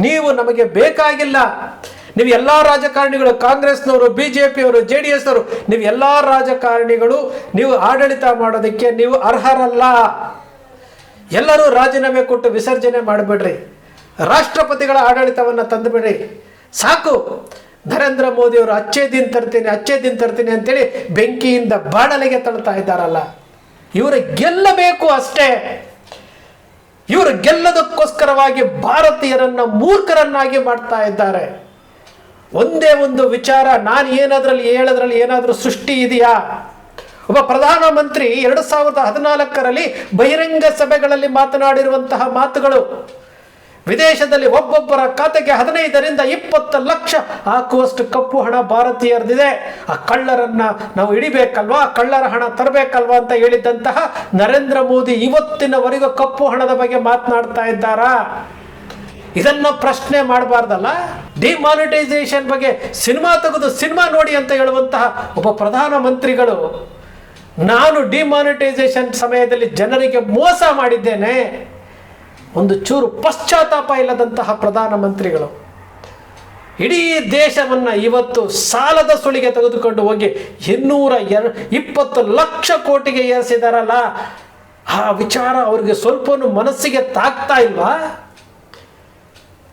ನೀವು ನಮಗೆ ಬೇಕಾಗಿಲ್ಲ. ನೀವು ಎಲ್ಲ ರಾಜಕಾರಣಿಗಳು, ಕಾಂಗ್ರೆಸ್ನವರು, ಬಿಜೆಪಿಯವರು, JDS ಅವರು, ನೀವು ಎಲ್ಲ ರಾಜಕಾರಣಿಗಳು ನೀವು ಆಡಳಿತ ಮಾಡೋದಕ್ಕೆ ನೀವು ಅರ್ಹರಲ್ಲ. ಎಲ್ಲರೂ ರಾಜೀನಾಮೆ ಕೊಟ್ಟು ವಿಸರ್ಜನೆ ಮಾಡಿಬಿಡ್ರಿ. ರಾಷ್ಟ್ರಪತಿಗಳ ಆಡಳಿತವನ್ನು ತಂದುಬಿಡ್ರಿ. ಸಾಕು. ನರೇಂದ್ರ ಮೋದಿ ಅವರು ಅಚ್ಚೇ ದಿನ ತರ್ತೀನಿ ಅಂತೇಳಿ ಬೆಂಕಿಯಿಂದ ಬಾಣಲೆಗೆ ತಳ್ತಾ ಇದ್ದಾರಲ್ಲ. ಇವರು ಗೆಲ್ಲಬೇಕು ಅಷ್ಟೇ. ಇವರು ಗೆಲ್ಲದಕ್ಕೋಸ್ಕರವಾಗಿ ಭಾರತೀಯರನ್ನ ಮೂರ್ಖರನ್ನಾಗಿ ಮಾಡ್ತಾ ಇದ್ದಾರೆ. ಒಂದೇ ಒಂದು ವಿಚಾರ, ನಾನು ಹೇಳೋದ್ರಲ್ಲಿ ಏನಾದರೂ ಸೃಷ್ಟಿ ಇದೆಯಾ? ಒಬ್ಬ ಪ್ರಧಾನಮಂತ್ರಿ 2014ರಲ್ಲಿ ಬಹಿರಂಗ ಸಭೆಗಳಲ್ಲಿ ಮಾತನಾಡಿರುವಂತಹ ಮಾತುಗಳು, ವಿದೇಶದಲ್ಲಿ ಒಬ್ಬೊಬ್ಬರ ಖಾತೆಗೆ 15ರಿಂದ 20 ಲಕ್ಷ ಹಾಕುವಷ್ಟು ಕಪ್ಪು ಹಣ ಭಾರತೀಯರದಿದೆ. ಆ ಕಳ್ಳರನ್ನ ನಾವು ಹಿಡಿಬೇಕಲ್ವಾ, ಕಳ್ಳರ ಹಣ ತರಬೇಕಲ್ವಾ ಅಂತ ಹೇಳಿದ್ದಂತಹ ನರೇಂದ್ರ ಮೋದಿ ಇವತ್ತಿನವರೆಗೂ ಕಪ್ಪು ಹಣದ ಬಗ್ಗೆ ಮಾತನಾಡ್ತಾ ಇದ್ದಾರಾ? ಇದನ್ನ ಪ್ರಶ್ನೆ ಮಾಡಬಾರ್ದಲ್ಲ. ಡಿಮಾನಿಟೈಸೇಷನ್ ಬಗ್ಗೆ ಸಿನಿಮಾ ತೆಗೆದು ಸಿನಿಮಾ ನೋಡಿ ಅಂತ ಹೇಳುವಂತಹ ಒಬ್ಬ ಪ್ರಧಾನಮಂತ್ರಿಗಳು, ನಾನು ಡಿಮಾನಿಟೈಸೇಷನ್ ಸಮಯದಲ್ಲಿ ಜನರಿಗೆ ಮೋಸ ಮಾಡಿದ್ದೇನೆ, ಒಂದು ಚೂರು ಪಶ್ಚಾತ್ತಾಪ ಇಲ್ಲದಂತಹ ಪ್ರಧಾನಮಂತ್ರಿಗಳು ಇಡೀ ದೇಶವನ್ನು ಇವತ್ತು ಸಾಲದ ಸುಳಿಗೆ ತೆಗೆದುಕೊಂಡು ಹೋಗಿ 220 ಲಕ್ಷ ಕೋಟಿಗೆ ಏರಿಸಿದಾರಲ್ಲ, ಆ ವಿಚಾರ ಅವ್ರಿಗೆ ಸ್ವಲ್ಪನೂ ಮನಸ್ಸಿಗೆ ತಾಗ್ತಾ ಇಲ್ವಾ?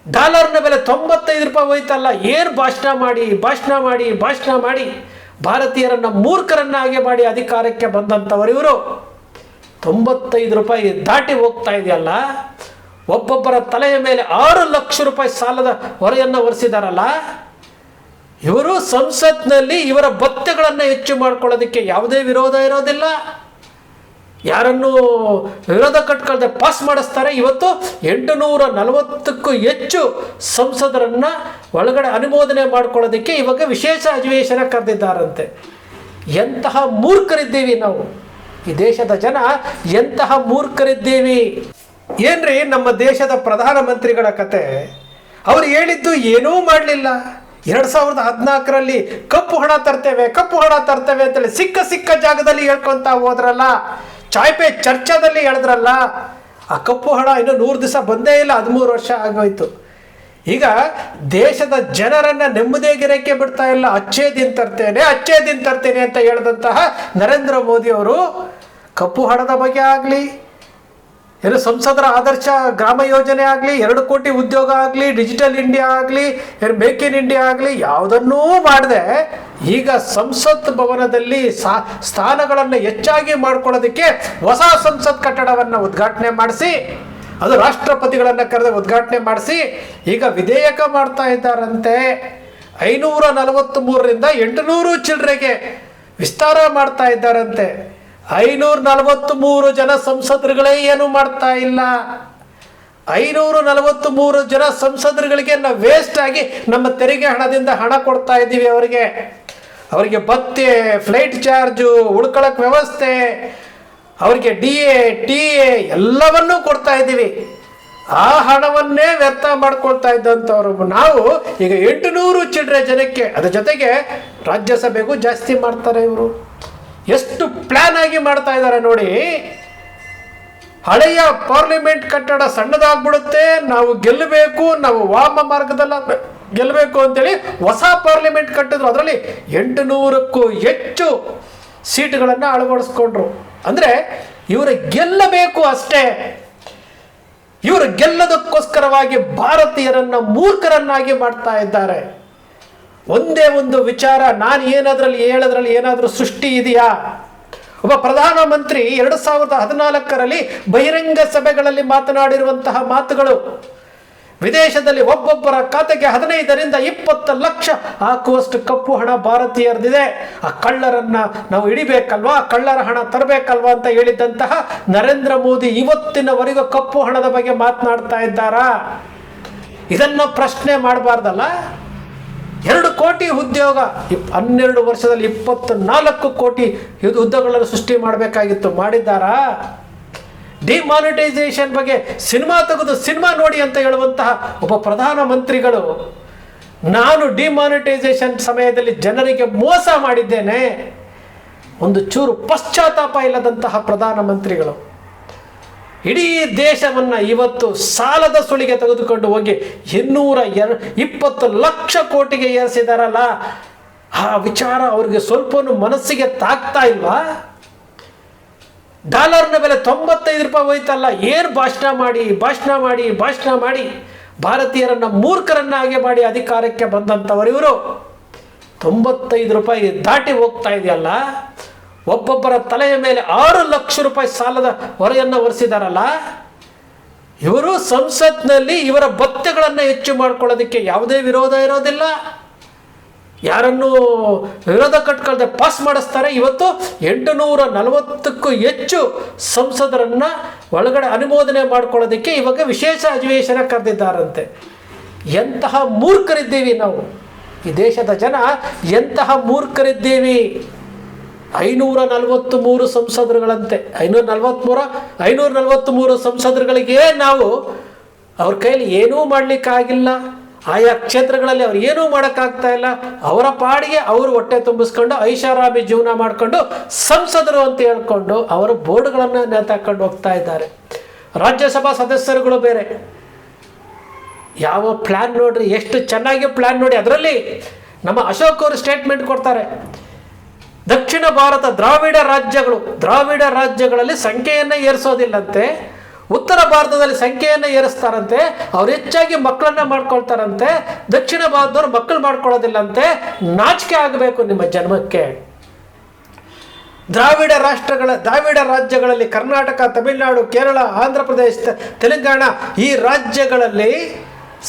ಡಾಲರ್ನ ಬೆಲೆ 95 ರೂಪಾಯಿ ಹೋಯ್ತಲ್ಲ. ಏನು ಭಾಷಣ ಮಾಡಿ ಭಾರತೀಯರನ್ನ ಮೂರ್ಖರನ್ನಾಗಿ ಮಾಡಿ ಅಧಿಕಾರಕ್ಕೆ ಬಂದಂಥವರು ಇವರು. 95 ರೂಪಾಯಿ ದಾಟಿ ಹೋಗ್ತಾ ಇದೆಯಲ್ಲ. ಒಬ್ಬೊಬ್ಬರ ತಲೆಯ ಮೇಲೆ 6 ಲಕ್ಷ ರೂಪಾಯಿ ಸಾಲದ ಹೊರೆಯನ್ನು ಹೊರಿಸಿದಾರಲ್ಲ. ಇವರು ಸಂಸತ್ನಲ್ಲಿ ಇವರ ಭತ್ಯೆಗಳನ್ನು ಹೆಚ್ಚು ಮಾಡ್ಕೊಳ್ಳೋದಕ್ಕೆ ಯಾವುದೇ ವಿರೋಧ ಇರೋದಿಲ್ಲ. ಯಾರನ್ನು ವಿರೋಧ ಕಟ್ಕೊಳ್ಳದೆ ಪಾಸ್ ಮಾಡಿಸ್ತಾರೆ. ಇವತ್ತು 840ಕ್ಕೂ ಹೆಚ್ಚು ಸಂಸದರನ್ನ ಒಳಗಡೆ ಅನುಮೋದನೆ ಮಾಡ್ಕೊಳ್ಳೋದಕ್ಕೆ ಇವಾಗ ವಿಶೇಷ ಅಧಿವೇಶನ ಕರೆದಿದ್ದಾರಂತೆ. ಎಂತಹ ಮೂರ್ಖರಿದ್ದೀವಿ ನಾವು, ಈ ದೇಶದ ಜನ ಎಂತಹ ಮೂರ್ಖರಿದ್ದೀವಿ. ಏನ್ರಿ ನಮ್ಮ ದೇಶದ ಪ್ರಧಾನಮಂತ್ರಿಗಳ ಕತೆ? ಅವ್ರು ಹೇಳಿದ್ದು ಏನೂ ಮಾಡಲಿಲ್ಲ. 2014ರಲ್ಲಿ ಕಪ್ಪು ಹಣ ತರ್ತೇವೆ ಅಂತೇಳಿ ಸಿಕ್ಕ ಜಾಗದಲ್ಲಿ ಹೇಳ್ಕೊಂತ ಹೋದ್ರಲ್ಲ, ಚಾಯ್ಪೆ ಚರ್ಚಾದಲ್ಲಿ ಹೇಳಿದ್ರಲ್ಲ. ಆ ಕಪ್ಪು ಹಣ ಇನ್ನೂ 100 ದಿವಸ ಬಂದೇ ಇಲ್ಲ, 13 ವರ್ಷ ಆಗೋಯ್ತು. ಈಗ ದೇಶದ ಜನರನ್ನ ನೆಮ್ಮದಿಯಾಗಿರಕ್ಕೆ ಬಿಡ್ತಾ ಇಲ್ಲ. ಅಚ್ಚೇ ದಿನ ತರ್ತೇನೆ ಅಂತ ಹೇಳಿದಂತಹ ನರೇಂದ್ರ ಮೋದಿ ಅವರು ಕಪ್ಪು ಹಣದ ಬಗ್ಗೆ ಆಗಲಿ, ಏನು ಸಂಸದರ ಆದರ್ಶ ಗ್ರಾಮ ಯೋಜನೆ ಆಗಲಿ, 2 ಕೋಟಿ ಉದ್ಯೋಗ ಆಗಲಿ, ಡಿಜಿಟಲ್ ಇಂಡಿಯಾ ಆಗಲಿ, ಮೇಕ್ ಇನ್ ಇಂಡಿಯಾ ಆಗಲಿ, ಯಾವುದನ್ನೂ ಮಾಡದೆ ಈಗ ಸಂಸತ್ ಭವನದಲ್ಲಿ ಸ್ಥಾನಗಳನ್ನು ಹೆಚ್ಚಾಗಿ ಮಾಡ್ಕೊಳ್ಳೋದಕ್ಕೆ ಹೊಸ ಸಂಸತ್ ಕಟ್ಟಡವನ್ನು ಉದ್ಘಾಟನೆ ಮಾಡಿಸಿ, ಅದು ರಾಷ್ಟ್ರಪತಿಗಳನ್ನು ಕರೆದು ಉದ್ಘಾಟನೆ ಮಾಡಿಸಿ ಈಗ ವಿಧೇಯಕ ಮಾಡ್ತಾ ಇದ್ದಾರಂತೆ. 543ರಿಂದ 800 ಚಿಲ್ಲರೆಗೆ ವಿಸ್ತಾರ ಮಾಡ್ತಾ ಇದ್ದಾರಂತೆ. 543 ಜನ ಸಂಸದರುಗಳೇ ಏನು ಮಾಡ್ತಾ ಇಲ್ಲ. 543 ಜನ ಸಂಸದರುಗಳಿಗೆ ನಾವು ವೇಸ್ಟ್ ಆಗಿ ನಮ್ಮ ತೆರಿಗೆ ಹಣದಿಂದ ಹಣ ಕೊಡ್ತಾ ಇದ್ದೀವಿ. ಅವರಿಗೆ ಭತ್ಯೆ, ಫ್ಲೈಟ್ ಚಾರ್ಜು, ಉಳ್ಕೊಳ್ಳೋಕೆ ವ್ಯವಸ್ಥೆ, ಅವರಿಗೆ DA TA ಎಲ್ಲವನ್ನೂ ಕೊಡ್ತಾ ಇದ್ದೀವಿ. ಆ ಹಣವನ್ನೇ ವ್ಯರ್ಥ ಮಾಡ್ಕೊಳ್ತಾ ಇದ್ದಂಥವ್ರು ನಾವು ಈಗ 800 ಚಿಲ್ಲರೆ ಜನಕ್ಕೆ, ಅದರ ಜೊತೆಗೆ ರಾಜ್ಯಸಭೆಗೂ ಜಾಸ್ತಿ ಮಾಡ್ತಾರೆ ಇವರು. ಎಷ್ಟು ಪ್ಲಾನ್ ಆಗಿ ಮಾಡ್ತಾ ಇದ್ದಾರೆ ನೋಡಿ. ಹಳೆಯ ಪಾರ್ಲಿಮೆಂಟ್ ಕಟ್ಟಡ ಸಣ್ಣದಾಗ್ಬಿಡುತ್ತೆ, ನಾವು ಗೆಲ್ಲಬೇಕು, ನಾವು ವಾಮ ಮಾರ್ಗದಲ್ಲ ಗೆಲ್ಲಬೇಕು ಅಂತೇಳಿ ಹೊಸ ಪಾರ್ಲಿಮೆಂಟ್ ಕಟ್ಟಿದ್ರು. ಅದರಲ್ಲಿ 800ಕ್ಕೂ ಹೆಚ್ಚು ಸೀಟುಗಳನ್ನು ಅಳವಡಿಸ್ಕೊಂಡ್ರು. ಅಂದರೆ ಇವರು ಗೆಲ್ಲಬೇಕು ಅಷ್ಟೇ. ಇವರು ಗೆಲ್ಲದಕ್ಕೋಸ್ಕರವಾಗಿ ಭಾರತೀಯರನ್ನ ಮೂರ್ಖರನ್ನಾಗಿ ಮಾಡ್ತಾ ಇದ್ದಾರೆ. ಒಂದೇ ಒಂದು ವಿಚಾರ, ನಾನು ಹೇಳೋದ್ರಲ್ಲಿ ಏನಾದರೂ ಸೃಷ್ಟಿ ಇದೆಯಾ? ಒಬ್ಬ ಪ್ರಧಾನಮಂತ್ರಿ 2014ರಲ್ಲಿ ಬಹಿರಂಗ ಸಭೆಗಳಲ್ಲಿ ಮಾತನಾಡಿರುವಂತಹ ಮಾತುಗಳು, ವಿದೇಶದಲ್ಲಿ ಒಬ್ಬೊಬ್ಬರ ಖಾತೆಗೆ 15ರಿಂದ 20 ಲಕ್ಷ ಹಾಕುವಷ್ಟು ಕಪ್ಪು ಹಣ ಭಾರತೀಯರದಿದೆ. ಆ ಕಳ್ಳರನ್ನ ನಾವು ಹಿಡಿಬೇಕಲ್ವಾ, ಕಳ್ಳರ ಹಣ ತರಬೇಕಲ್ವಾ ಅಂತ ಹೇಳಿದ್ದಂತಹ ನರೇಂದ್ರ ಮೋದಿ ಇವತ್ತಿನವರೆಗೂ ಕಪ್ಪು ಹಣದ ಬಗ್ಗೆ ಮಾತನಾಡ್ತಾ ಇದ್ದಾರಾ? ಇದನ್ನ ಪ್ರಶ್ನೆ ಮಾಡಬಾರ್ದಲ್ಲ. 2 ಕೋಟಿ ಉದ್ಯೋಗ 12 ವರ್ಷದಲ್ಲಿ 24 ಕೋಟಿ ಉದ್ಯೋಗಗಳನ್ನು ಸೃಷ್ಟಿ ಮಾಡಬೇಕಾಗಿತ್ತು, ಮಾಡಿದ್ದಾರಾ? ಡಿಮಾನಿಟೈಸೇಷನ್ ಬಗ್ಗೆ ಸಿನಿಮಾ ತೆಗೆದು ಸಿನಿಮಾ ನೋಡಿ ಅಂತ ಹೇಳುವಂತಹ ಒಬ್ಬ ಪ್ರಧಾನಮಂತ್ರಿಗಳು, ನಾನು ಡಿಮಾನಿಟೈಸೇಷನ್ ಸಮಯದಲ್ಲಿ ಜನರಿಗೆ ಮೋಸ ಮಾಡಿದ್ದೇನೆ, ಒಂದು ಚೂರು ಪಶ್ಚಾತ್ತಾಪ ಇಲ್ಲದಂತಹ ಪ್ರಧಾನಮಂತ್ರಿಗಳು ಇಡೀ ದೇಶವನ್ನು ಇವತ್ತು ಸಾಲದ ಸುಳಿಗೆ ತೆಗೆದುಕೊಂಡು ಹೋಗಿ 220 ಲಕ್ಷ ಕೋಟಿಗೆ ಏರಿಸಿದಾರಲ್ಲ, ಆ ವಿಚಾರ ಅವ್ರಿಗೆ ಸ್ವಲ್ಪ ಮನಸ್ಸಿಗೆ ತಾಗ್ತಾ ಇಲ್ವಾ? ಡಾಲರ್ನ ಬೆಲೆ 95 ರೂಪಾಯಿ ಹೋಯ್ತಲ್ಲ, ಏನು ಭಾಷಣ ಮಾಡಿ ಭಾರತೀಯರನ್ನ ಮೂರ್ಖರನ್ನಾಗಿ ಮಾಡಿ ಅಧಿಕಾರಕ್ಕೆ ಬಂದಂಥವರು ಇವರು. 95 ರೂಪಾಯಿ ದಾಟಿ ಹೋಗ್ತಾ ಇದೆಯಲ್ಲ, ಒಬ್ಬೊಬ್ಬರ ತಲೆಯ ಮೇಲೆ 6 ಲಕ್ಷ ರೂಪಾಯಿ ಸಾಲದ ಹೊರೆಯನ್ನು ಹೊರಿಸಿದಾರಲ್ಲ. ಇವರು ಸಂಸತ್ನಲ್ಲಿ ಇವರ ಭತ್ಯೆಗಳನ್ನು ಹೆಚ್ಚು ಮಾಡ್ಕೊಳ್ಳೋದಕ್ಕೆ ಯಾವುದೇ ವಿರೋಧ ಇರೋದಿಲ್ಲ. ಯಾರನ್ನು ವಿರೋಧ ಕಟ್ಕೊಳ್ಳದೆ ಪಾಸ್ ಮಾಡಿಸ್ತಾರೆ. ಇವತ್ತು 840ಕ್ಕೂ ಹೆಚ್ಚು ಸಂಸದರನ್ನ ಒಳಗಡೆ ಅನುಮೋದನೆ ಮಾಡ್ಕೊಳ್ಳೋದಕ್ಕೆ ಇವಾಗ ವಿಶೇಷ ಅಧಿವೇಶನ ಕರೆದಿದ್ದಾರಂತೆ. ಎಂತಹ ಮೂರ್ಖರಿದ್ದೀವಿ ನಾವು, ಈ ದೇಶದ ಜನ ಎಂತಹ ಮೂರ್ಖರಿದ್ದೀವಿ. 543 ಸಂಸದರುಗಳಂತೆ, 543 ಸಂಸದರುಗಳಿಗೆ ನಾವು ಅವ್ರ ಕೈಯಲ್ಲಿ ಏನೂ ಮಾಡಲಿಕ್ಕಾಗಿಲ್ಲ. ಆಯಾ ಕ್ಷೇತ್ರಗಳಲ್ಲಿ ಅವ್ರು ಏನೂ ಮಾಡೋಕ್ಕಾಗ್ತಾ ಇಲ್ಲ. ಅವರ ಪಾಡಿಗೆ ಅವರು ಹೊಟ್ಟೆ ತುಂಬಿಸ್ಕೊಂಡು ಐಷಾರಾಮಿ ಜೀವನ ಮಾಡಿಕೊಂಡು ಸಂಸದರು ಅಂತ ಹೇಳ್ಕೊಂಡು ಅವರು ಬೋರ್ಡ್ಗಳನ್ನು ನೇತಾಕೊಂಡು ಹೋಗ್ತಾ ಇದ್ದಾರೆ. ರಾಜ್ಯಸಭಾ ಸದಸ್ಯರುಗಳು ಬೇರೆ ಯಾವ ಪ್ಲ್ಯಾನ್ ನೋಡ್ರಿ, ಎಷ್ಟು ಚೆನ್ನಾಗಿ ಪ್ಲ್ಯಾನ್ ನೋಡಿ. ಅದರಲ್ಲಿ ನಮ್ಮ ಅಶೋಕ್ ಅವರು ಸ್ಟೇಟ್ಮೆಂಟ್ ಕೊಡ್ತಾರೆ. ದಕ್ಷಿಣ ಭಾರತ ದ್ರಾವಿಡ ರಾಜ್ಯಗಳಲ್ಲಿ ಸಂಖ್ಯೆಯನ್ನು ಏರಿಸೋದಿಲ್ಲಂತೆ, ಉತ್ತರ ಭಾರತದಲ್ಲಿ ಸಂಖ್ಯೆಯನ್ನು ಏರಿಸ್ತಾರಂತೆ. ಅವ್ರು ಹೆಚ್ಚಾಗಿ ಮಕ್ಕಳನ್ನ ಮಾಡ್ಕೊಳ್ತಾರಂತೆ, ದಕ್ಷಿಣ ಭಾರತದವ್ರು ಮಕ್ಕಳು ಮಾಡ್ಕೊಳ್ಳೋದಿಲ್ಲಂತೆ. ನಾಚಿಕೆ ಆಗಬೇಕು ನಿಮ್ಮ ಜನ್ಮಕ್ಕೆ. ದ್ರಾವಿಡ ರಾಜ್ಯಗಳಲ್ಲಿ ಕರ್ನಾಟಕ, ತಮಿಳುನಾಡು, ಕೇರಳ, ಆಂಧ್ರ ಪ್ರದೇಶ, ತೆಲಂಗಾಣ ಈ ರಾಜ್ಯಗಳಲ್ಲಿ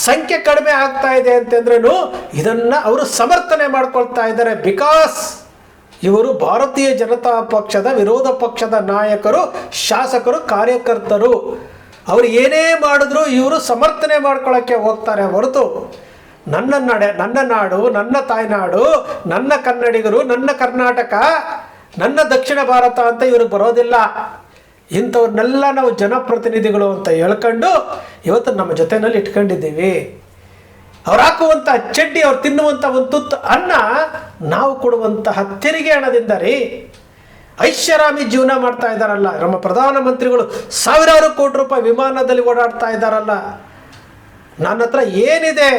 ಸಂಖ್ಯೆ ಕಡಿಮೆ ಆಗ್ತಾ ಇದೆ ಅಂತಂದ್ರೂ ಇದನ್ನು ಅವರು ಸಮರ್ಥನೆ ಮಾಡ್ಕೊಳ್ತಾ ಇದ್ದಾರೆ. ಬಿಕಾಸ್ ಇವರು ಭಾರತೀಯ ಜನತಾ ಪಕ್ಷದ ವಿರೋಧ ಪಕ್ಷದ ನಾಯಕರು, ಶಾಸಕರು, ಕಾರ್ಯಕರ್ತರು. ಅವರು ಏನೇ ಮಾಡಿದ್ರು ಇವರು ಸಮರ್ಥನೆ ಮಾಡ್ಕೊಳ್ಳೋಕ್ಕೆ ಹೋಗ್ತಾರೆ ಹೊರತು ನನ್ನ ನಾಡು, ನನ್ನ ತಾಯ್ನಾಡು, ನನ್ನ ಕನ್ನಡಿಗರು, ನನ್ನ ಕರ್ನಾಟಕ, ನನ್ನ ದಕ್ಷಿಣ ಭಾರತ ಅಂತ ಇವರು ಬರೋದಿಲ್ಲ. ಇಂಥವ್ರನ್ನೆಲ್ಲ ನಾವು ಜನಪ್ರತಿನಿಧಿಗಳು ಅಂತ ಹೇಳ್ಕೊಂಡು ಇವತ್ತು ನಮ್ಮ ಜೊತೆಯಲ್ಲಿ ಇಟ್ಕೊಂಡಿದ್ದೀವಿ. ಅವ್ರು ಹಾಕುವಂಥ ಚಡ್ಡಿ, ಅವ್ರು ತಿನ್ನುವಂಥ ಒಂದು ತುತ್ತು ಅನ್ನ ನಾವು ಕೊಡುವಂತಹ ತೆರಿಗೆ ಹಣದಿಂದ ರೀ ಐಷಾರಾಮಿ ಜೀವನ ಮಾಡ್ತಾ ಇದ್ದಾರಲ್ಲ. ನಮ್ಮ ಪ್ರಧಾನಮಂತ್ರಿಗಳು ಸಾವಿರಾರು ಕೋಟಿ ರೂಪಾಯಿ ವಿಮಾನದಲ್ಲಿ ಓಡಾಡ್ತಾ ಇದ್ದಾರಲ್ಲ. ನನ್ನ ಹತ್ರ ಏನಿದೆ,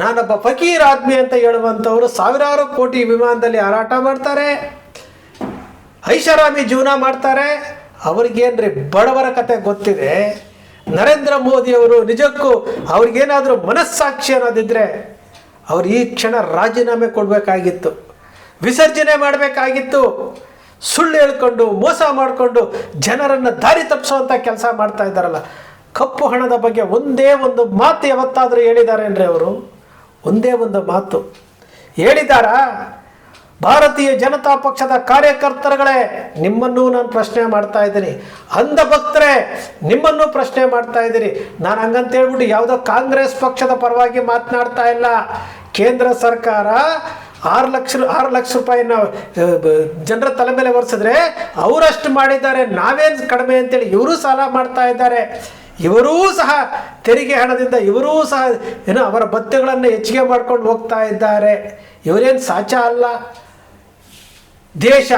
ನಾನೊಬ್ಬ ಫಕೀರ್ ಆದ್ಮಿ ಅಂತ ಹೇಳುವಂಥವ್ರು ಸಾವಿರಾರು ಕೋಟಿ ವಿಮಾನದಲ್ಲಿ ಹಾರಾಟ ಮಾಡ್ತಾರೆ, ಐಷಾರಾಮಿ ಜೀವನ ಮಾಡ್ತಾರೆ. ಅವ್ರಿಗೇನ್ರಿ ಬಡವರ ಕತೆ ಗೊತ್ತಿದೆ? ನರೇಂದ್ರ ಮೋದಿಯವರು ನಿಜಕ್ಕೂ ಅವ್ರಿಗೇನಾದರೂ ಮನಸ್ಸಾಕ್ಷಿ ಅನ್ನೋದಿದ್ರೆ ಅವ್ರು ಈ ಕ್ಷಣ ರಾಜೀನಾಮೆ ಕೊಡಬೇಕಾಗಿತ್ತು, ವಿಸರ್ಜನೆ ಮಾಡಬೇಕಾಗಿತ್ತು. ಸುಳ್ಳು ಹೇಳ್ಕೊಂಡು ಮೋಸ ಮಾಡಿಕೊಂಡು ಜನರನ್ನು ದಾರಿ ತಪ್ಪಿಸುವಂಥ ಕೆಲಸ ಮಾಡ್ತಾ ಇದ್ದಾರಲ್ಲ. ಕಪ್ಪು ಹಣದ ಬಗ್ಗೆ ಒಂದೇ ಒಂದು ಮಾತು ಯಾವತ್ತಾದರೂ ಹೇಳಿದಾರೇನ್ರಿ ಅವರು? ಒಂದೇ ಒಂದು ಮಾತು ಹೇಳಿದಾರಾ? ಭಾರತೀಯ ಜನತಾ ಪಕ್ಷದ ಕಾರ್ಯಕರ್ತರುಗಳೇ, ನಿಮ್ಮನ್ನೂ ನಾನು ಪ್ರಶ್ನೆ ಮಾಡ್ತಾ ಇದ್ದೀನಿ. ಅಂಧ ಭಕ್ತರೇ, ನಿಮ್ಮನ್ನೂ ಪ್ರಶ್ನೆ ಮಾಡ್ತಾ ಇದ್ದೀನಿ. ನಾನು ಹಂಗಂತ ಹೇಳ್ಬಿಟ್ಟು ಯಾವುದೋ ಕಾಂಗ್ರೆಸ್ ಪಕ್ಷದ ಪರವಾಗಿ ಮಾತನಾಡ್ತಾ ಇಲ್ಲ. ಕೇಂದ್ರ ಸರ್ಕಾರ 6 ಲಕ್ಷ ರೂಪಾಯಿನ ಜನರ ತಲೆ ಮೇಲೆ ಹೊರಿಸಿದ್ರೆ ಅವರಷ್ಟು ಮಾಡಿದ್ದಾರೆ, ನಾವೇನು ಕಡಿಮೆ ಅಂತೇಳಿ ಇವರು ಸಾಲ ಮಾಡ್ತಾ ಇದ್ದಾರೆ. ಇವರೂ ಸಹ ತೆರಿಗೆ ಹಣದಿಂದ ಇವರೂ ಸಹ ಅವರ ಭತ್ಯೆಗಳನ್ನು ಹೆಚ್ಚಿಗೆ ಮಾಡ್ಕೊಂಡು ಹೋಗ್ತಾ ಇದ್ದಾರೆ. ಇವರೇನು ಸಾಚ ಅಲ್ಲ. ದೇಶ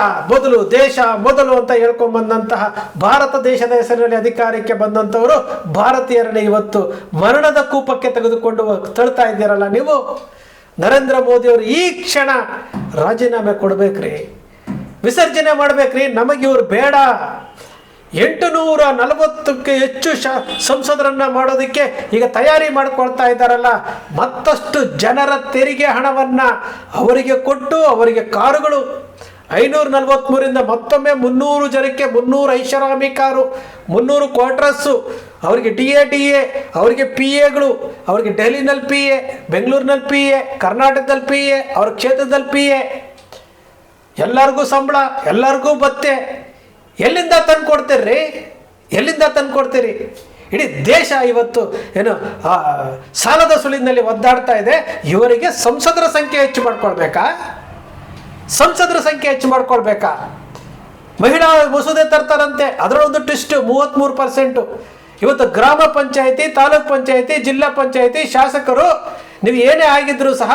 ಮೊದಲು ಅಂತ ಹೇಳ್ಕೊಂಡ್ಬಂದಂತಹ ಭಾರತ ದೇಶದ ಹೆಸರಿನಲ್ಲಿ ಅಧಿಕಾರಕ್ಕೆ ಬಂದಂಥವರು ಭಾರತೀಯರನ್ನ ಇವತ್ತು ಮರಣದ ಕೂಪಕ್ಕೆ ತೆಗೆದುಕೊಂಡು ತಳ್ತಾ ಇದ್ದೀರಲ್ಲ ನೀವು. ನರೇಂದ್ರ ಮೋದಿಯವರು ಈ ಕ್ಷಣ ರಾಜೀನಾಮೆ ಕೊಡ್ಬೇಕ್ರಿ, ವಿಸರ್ಜನೆ ಮಾಡ್ಬೇಕ್ರಿ. ನಮಗೆ ಇವ್ರು ಬೇಡ. 840ಕ್ಕೆ ಹೆಚ್ಚು ಸಂಸದರನ್ನ ಮಾಡೋದಕ್ಕೆ ಈಗ ತಯಾರಿ ಮಾಡ್ಕೊಳ್ತಾ ಇದ್ದಾರಲ್ಲ. ಮತ್ತಷ್ಟು ಜನರ ತೆರಿಗೆ ಹಣವನ್ನ ಅವರಿಗೆ ಕೊಟ್ಟು, ಅವರಿಗೆ ಕಾರುಗಳು 543ರಿಂದ ಮತ್ತೊಮ್ಮೆ 300 ಜನಕ್ಕೆ 300 ಐಷಾರಾಮಿ ಕಾರು, 300 ಕ್ವಾರ್ಟರ್ಸು, ಅವರಿಗೆ DA, ಅವರಿಗೆ PAಗಳು, ಅವರಿಗೆ ಡೆಲ್ಲಿನಲ್ಲಿ PA, ಬೆಂಗಳೂರಿನಲ್ಲಿ PA, ಕರ್ನಾಟಕದಲ್ಲಿ PA, ಅವ್ರ ಕ್ಷೇತ್ರದಲ್ಲಿ PA, ಎಲ್ಲರಿಗೂ ಸಂಬಳ, ಎಲ್ಲರಿಗೂ ಭತ್ಯೆ. ಎಲ್ಲಿಂದ ತಂದು ಕೊಡ್ತೀರಿ? ಎಲ್ಲಿಂದ ತಂದು ಕೊಡ್ತೀರಿ? ಇಡೀ ದೇಶ ಇವತ್ತು ಸಾಲದ ಸುಳಿನಲ್ಲಿ ಒದ್ದಾಡ್ತಾ ಇದೆ. ಇವರಿಗೆ ಸಂಸದರ ಸಂಖ್ಯೆ ಹೆಚ್ಚು ಮಾಡ್ಕೊಳ್ಬೇಕಾ? ಮಹಿಳಾ ಮಸೂದೆ ತರ್ತಾರಂತೆ, ಅದರೊಂದು ಟ್ವಿಸ್ಟ್ 33%. ಇವತ್ತು ಗ್ರಾಮ ಪಂಚಾಯಿತಿ, ತಾಲೂಕ್ ಪಂಚಾಯಿತಿ, ಜಿಲ್ಲಾ ಪಂಚಾಯಿತಿ ಶಾಸಕರು ನೀವು ಏನೇ ಆಗಿದ್ರೂ ಸಹ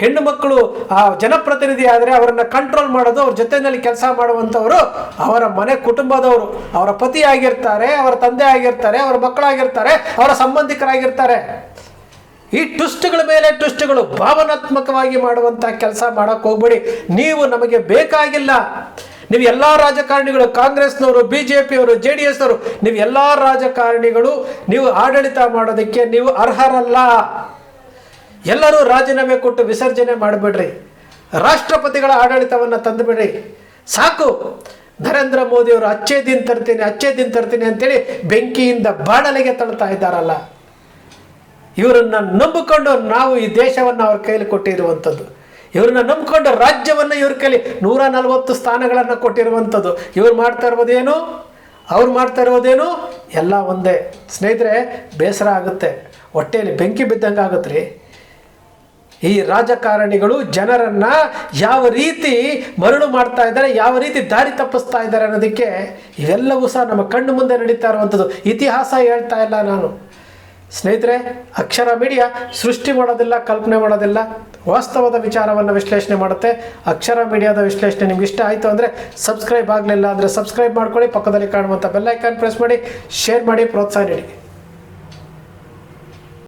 ಹೆಣ್ಣು ಮಕ್ಕಳು ಆ ಜನಪ್ರತಿನಿಧಿ ಆದರೆ ಅವರನ್ನು ಕಂಟ್ರೋಲ್ ಮಾಡೋದು, ಅವ್ರ ಜೊತೆಯಲ್ಲಿ ಕೆಲಸ ಮಾಡುವಂಥವರು ಅವರ ಮನೆ ಕುಟುಂಬದವರು, ಅವರ ಪತಿ ಆಗಿರ್ತಾರೆ, ಅವರ ತಂದೆ ಆಗಿರ್ತಾರೆ, ಅವರ ಮಕ್ಕಳಾಗಿರ್ತಾರೆ, ಅವರ ಸಂಬಂಧಿಕರಾಗಿರ್ತಾರೆ. ಈ ಟ್ವಿಸ್ಟ್ಗಳ ಮೇಲೆ ಟ್ವಿಸ್ಟ್ಗಳು ಭಾವನಾತ್ಮಕವಾಗಿ ಮಾಡುವಂಥ ಕೆಲಸ ಮಾಡೋಕ್ಕೆ ಹೋಗ್ಬೇಡಿ. ನೀವು ನಮಗೆ ಬೇಕಾಗಿಲ್ಲ. ನೀವು ಎಲ್ಲ ರಾಜಕಾರಣಿಗಳು, ಕಾಂಗ್ರೆಸ್ನವರು, BJPಯವರು, JDSನವರು, ನೀವು ಎಲ್ಲ ರಾಜಕಾರಣಿಗಳು ನೀವು ಆಡಳಿತ ಮಾಡೋದಕ್ಕೆ ನೀವು ಅರ್ಹರಲ್ಲ. ಎಲ್ಲರೂ ರಾಜೀನಾಮೆ ಕೊಟ್ಟು ವಿಸರ್ಜನೆ ಮಾಡಿಬಿಡ್ರಿ. ರಾಷ್ಟ್ರಪತಿಗಳ ಆಡಳಿತವನ್ನು ತಂದುಬಿಡ್ರಿ. ಸಾಕು. ನರೇಂದ್ರ ಮೋದಿಯವರು ಅಚ್ಚೇ ದಿನ ತರ್ತೀನಿ ಅಂತೇಳಿ ಬೆಂಕಿಯಿಂದ ಬಾಣಲೆಗೆ ತಳ್ತಾ ಇದ್ದಾರಲ್ಲ, ಇವರನ್ನು ನಂಬಿಕೊಂಡು ನಾವು ಈ ದೇಶವನ್ನು ಅವ್ರ ಕೈಲಿ ಕೊಟ್ಟಿರುವಂಥದ್ದು, ಇವ್ರನ್ನ ನಂಬಿಕೊಂಡು ರಾಜ್ಯವನ್ನು ಇವ್ರ ಕೈಲಿ 140 ಸ್ಥಾನಗಳನ್ನು ಕೊಟ್ಟಿರುವಂಥದ್ದು. ಇವ್ರು ಮಾಡ್ತಾ ಇರೋದೇನು, ಅವ್ರು ಮಾಡ್ತಾ ಇರೋದೇನು ಎಲ್ಲ ಒಂದೇ. ಸ್ನೇಹಿತರೆ, ಬೇಸರ ಆಗುತ್ತೆ, ಹೊಟ್ಟೆಯಲ್ಲಿ ಬೆಂಕಿ ಬಿದ್ದಂಗೆ ಆಗುತ್ತೆ ರೀ. ಈ ರಾಜಕಾರಣಿಗಳು ಜನರನ್ನು ಯಾವ ರೀತಿ ಮರಳು ಮಾಡ್ತಾ ಇದ್ದಾರೆ, ಯಾವ ರೀತಿ ದಾರಿ ತಪ್ಪಿಸ್ತಾ ಇದ್ದಾರೆ ಅನ್ನೋದಕ್ಕೆ ಇವೆಲ್ಲವೂ ಸಹ ನಮ್ಮ ಕಣ್ಣು ಮುಂದೆ ನಡೀತಾ ಇರುವಂಥದ್ದು. ಇತಿಹಾಸ ಹೇಳ್ತಾ ಇಲ್ಲ ನಾನು. ಸ್ನೇಹಿತರೆ, ಅಕ್ಷರ ಮೀಡಿಯಾ ಸೃಷ್ಟಿ ಮಾಡೋದಿಲ್ಲ, ಕಲ್ಪನೆ ಮಾಡೋದಿಲ್ಲ, ವಾಸ್ತವದ ವಿಚಾರವನ್ನು ವಿಶ್ಲೇಷಣೆ ಮಾಡುತ್ತೆ. ಅಕ್ಷರ ಮೀಡಿಯಾದ ವಿಶ್ಲೇಷಣೆ ನಿಮ್ಗೆ ಇಷ್ಟ ಆಯಿತು ಅಂದರೆ ಸಬ್ಸ್ಕ್ರೈಬ್ ಆಗಲಿಲ್ಲ ಅಂದರೆ ಸಬ್ಸ್ಕ್ರೈಬ್ ಮಾಡ್ಕೊಳ್ಳಿ, ಪಕ್ಕದಲ್ಲಿ ಕಾಣುವಂಥ ಬೆಲ್ ಐಕಾನ್ ಪ್ರೆಸ್ ಮಾಡಿ, ಶೇರ್ ಮಾಡಿ, ಪ್ರೋತ್ಸಾಹ ನೀಡಿ.